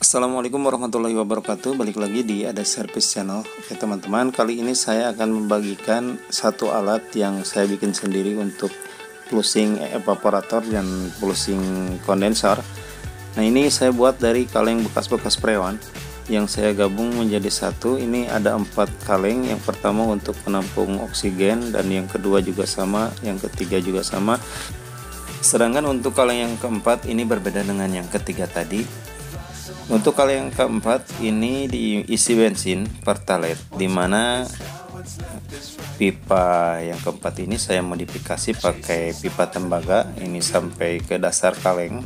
Assalamualaikum warahmatullahi wabarakatuh. Balik lagi di Ada Service Channel. Oke teman-teman, kali ini saya akan membagikan satu alat yang saya bikin sendiri untuk flushing evaporator dan flushing kondensor. Nah, ini saya buat dari kaleng bekas-bekas prewan yang saya gabung menjadi satu. Ini ada 4 kaleng. Yang pertama untuk penampung oksigen, dan yang kedua juga sama, yang ketiga juga sama. Sedangkan untuk kaleng yang keempat ini berbeda dengan yang ketiga tadi. Untuk kaleng yang keempat ini diisi bensin pertalite, dimana pipa yang keempat ini saya modifikasi pakai pipa tembaga ini sampai ke dasar kaleng,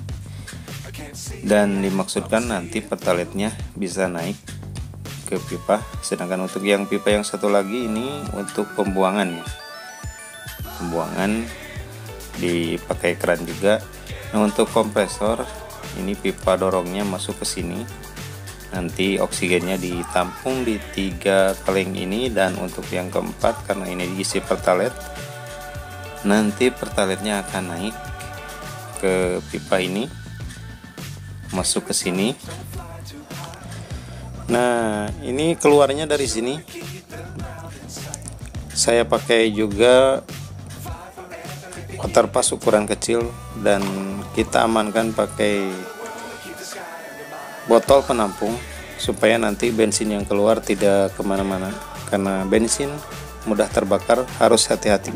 dan dimaksudkan nanti pertalite-nya bisa naik ke pipa. Sedangkan untuk yang pipa yang satu lagi ini untuk pembuangan dipakai keran juga. Nah, untuk kompresor ini pipa dorongnya masuk ke sini, nanti oksigennya ditampung di 3 kaleng ini. Dan untuk yang keempat, karena ini diisi pertalite, nanti pertalite-nya akan naik ke pipa ini, masuk ke sini. Nah, ini keluarnya dari sini. Saya pakai juga water pass ukuran kecil, dan kita amankan pakai botol penampung supaya nanti bensin yang keluar tidak kemana-mana, karena bensin mudah terbakar, harus hati-hati.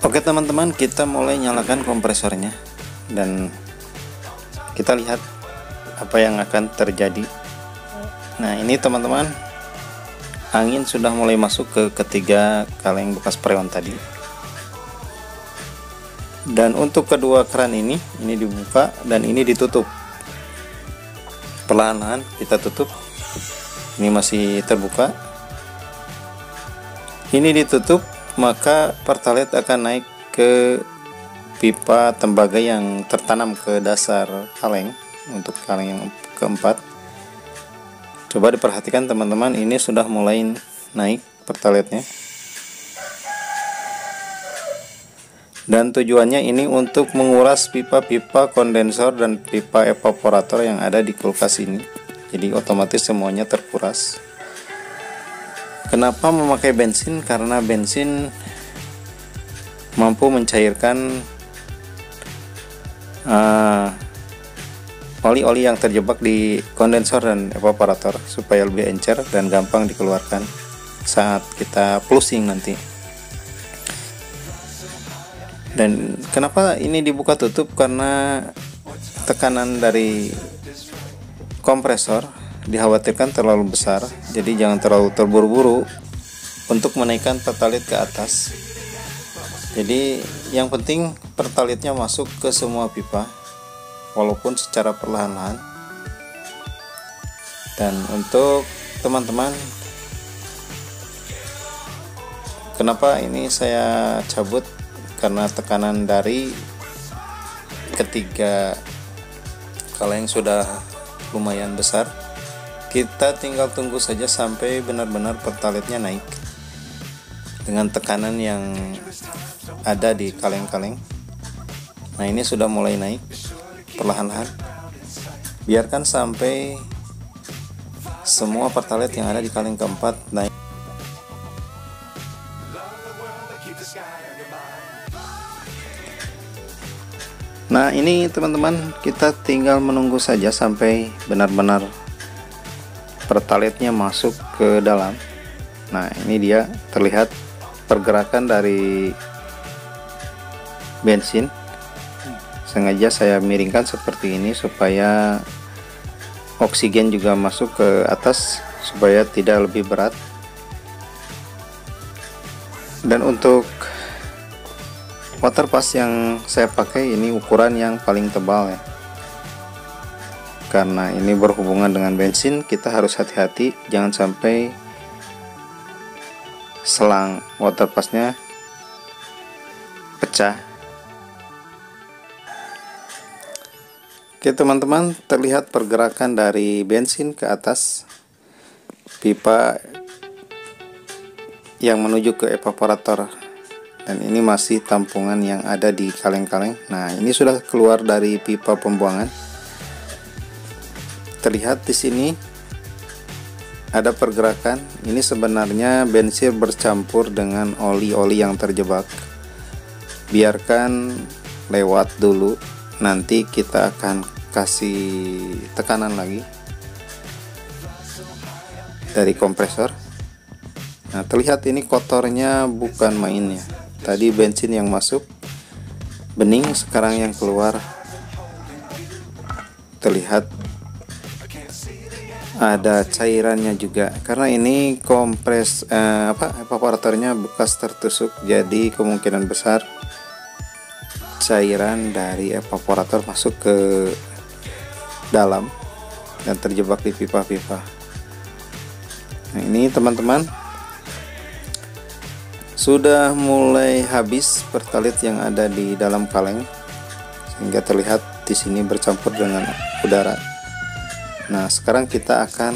Oke teman-teman, kita mulai nyalakan kompresornya dan kita lihat apa yang akan terjadi. Nah, ini teman-teman, angin sudah mulai masuk ke ketiga kaleng bekas prewan tadi. Dan untuk kedua keran ini dibuka dan ini ditutup. Perlahan-lahan kita tutup. Ini masih terbuka. Ini ditutup, maka pertalite akan naik ke pipa tembaga yang tertanam ke dasar kaleng. Untuk kaleng yang keempat, coba diperhatikan teman-teman, ini sudah mulai naik pertalite-nya. Dan tujuannya ini untuk menguras pipa-pipa kondensor dan pipa evaporator yang ada di kulkas ini. Jadi otomatis semuanya terkuras. Kenapa memakai bensin? Karena bensin mampu mencairkan oli-oli yang terjebak di kondensor dan evaporator supaya lebih encer dan gampang dikeluarkan saat kita flushing nanti. Dan kenapa ini dibuka tutup? Karena tekanan dari kompresor dikhawatirkan terlalu besar, jadi jangan terlalu terburu-buru untuk menaikkan pertalite ke atas. Jadi yang penting pertalite-nya masuk ke semua pipa, walaupun secara perlahan-lahan. Dan untuk teman-teman, kenapa ini saya cabut? Karena tekanan dari ketiga kaleng sudah lumayan besar. Kita tinggal tunggu saja sampai benar-benar pertalite-nya naik dengan tekanan yang ada di kaleng-kaleng. Nah, ini sudah mulai naik perlahan-lahan. Biarkan sampai semua pertalite yang ada di kaleng keempat naik. Nah, ini teman-teman, kita tinggal menunggu saja sampai benar-benar pertalite-nya masuk ke dalam. Nah, ini dia terlihat pergerakan dari bensin. Sengaja saya miringkan seperti ini supaya oksigen juga masuk ke atas, supaya tidak lebih berat. Dan untuk water pass yang saya pakai ini ukuran yang paling tebal ya, karena ini berhubungan dengan bensin. Kita harus hati-hati, jangan sampai selang water pass-nya pecah. Oke teman-teman, terlihat pergerakan dari bensin ke atas pipa yang menuju ke evaporator. Dan ini masih tampungan yang ada di kaleng-kaleng. Nah, ini sudah keluar dari pipa pembuangan. terlihat di sini ada pergerakan. Ini sebenarnya bensin bercampur dengan oli-oli yang terjebak. Biarkan lewat dulu, nanti kita akan kasih tekanan lagi dari kompresor. Nah, terlihat ini kotornya bukan mainnya. Tadi bensin yang masuk bening, sekarang yang keluar terlihat ada cairannya juga, karena ini evaporatornya bekas tertusuk, jadi kemungkinan besar cairan dari evaporator masuk ke dalam dan terjebak di pipa-pipa. Nah, ini teman-teman sudah mulai habis pertalite yang ada di dalam kaleng, sehingga terlihat di sini bercampur dengan udara. Nah, sekarang kita akan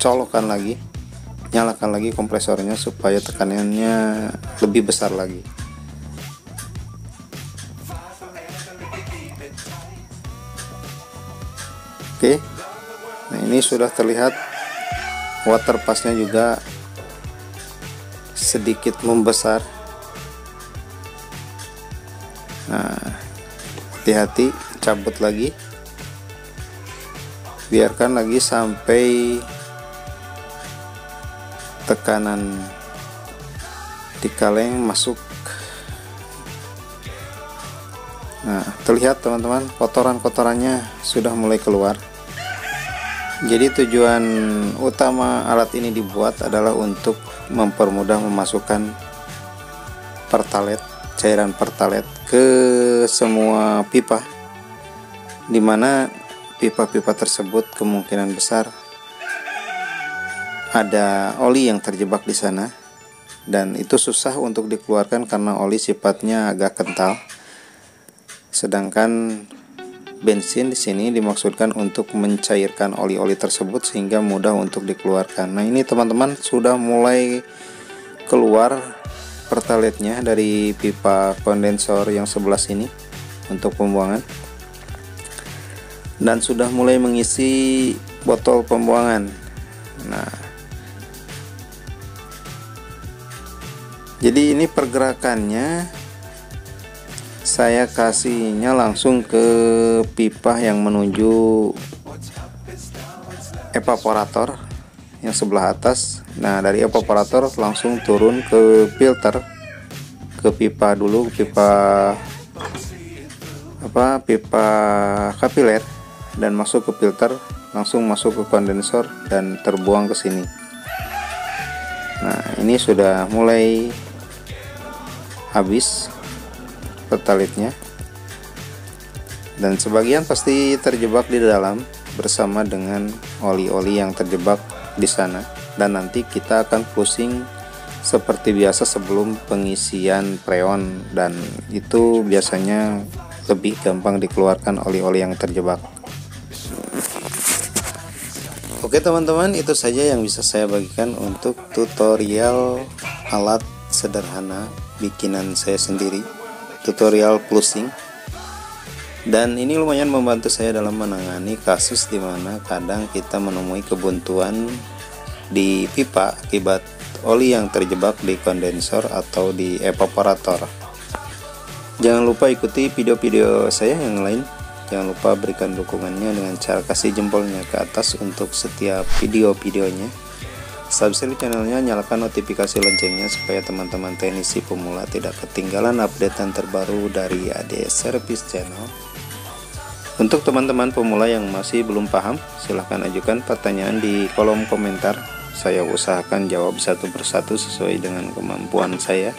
colokkan lagi, nyalakan lagi kompresornya supaya tekanannya lebih besar lagi. Oke, nah ini sudah terlihat water passnya juga sedikit membesar. Nah, hati-hati, cabut lagi, biarkan lagi sampai tekanan di kaleng masuk. Nah, terlihat teman-teman, kotoran-kotorannya sudah mulai keluar. Jadi tujuan utama alat ini dibuat adalah untuk mempermudah memasukkan pertalite, cairan pertalite ke semua pipa, dimana pipa-pipa tersebut kemungkinan besar ada oli yang terjebak di sana, dan itu susah untuk dikeluarkan karena oli sifatnya agak kental. Sedangkan bensin di sini dimaksudkan untuk mencairkan oli-oli tersebut sehingga mudah untuk dikeluarkan. Nah, ini teman-teman sudah mulai keluar pertalite-nya dari pipa kondensor yang sebelah sini untuk pembuangan, dan sudah mulai mengisi botol pembuangan. Nah, jadi ini pergerakannya saya kasihnya langsung ke pipa yang menuju evaporator yang sebelah atas. Nah, dari evaporator langsung turun ke filter, ke pipa dulu, pipa kapiler, dan masuk ke filter, langsung masuk ke kondensor dan terbuang ke sini. Nah, ini sudah mulai habis pertalite-nya, dan sebagian pasti terjebak di dalam bersama dengan oli-oli yang terjebak di sana. Dan nanti kita akan flushing seperti biasa sebelum pengisian freon, dan itu biasanya lebih gampang dikeluarkan oli-oli yang terjebak. Oke teman-teman, itu saja yang bisa saya bagikan untuk tutorial alat sederhana bikinan saya sendiri, tutorial flushing. Dan ini lumayan membantu saya dalam menangani kasus dimana kadang kita menemui kebuntuan di pipa akibat oli yang terjebak di kondensor atau di evaporator. Jangan lupa ikuti video-video saya yang lain. Jangan lupa berikan dukungannya dengan cara kasih jempolnya ke atas untuk setiap video-videonya. Subscribe channelnya, nyalakan notifikasi loncengnya supaya teman-teman teknisi pemula tidak ketinggalan updatean terbaru dari ADS Service Channel. Untuk teman-teman pemula yang masih belum paham, silahkan ajukan pertanyaan di kolom komentar. Saya usahakan jawab satu persatu sesuai dengan kemampuan saya.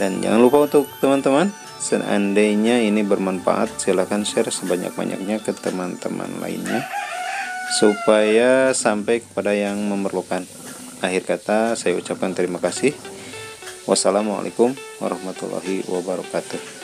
Dan jangan lupa untuk teman-teman, seandainya ini bermanfaat, silahkan share sebanyak-banyaknya ke teman-teman lainnya supaya sampai kepada yang memerlukan. Akhir kata saya ucapkan terima kasih. Wassalamualaikum warahmatullahi wabarakatuh.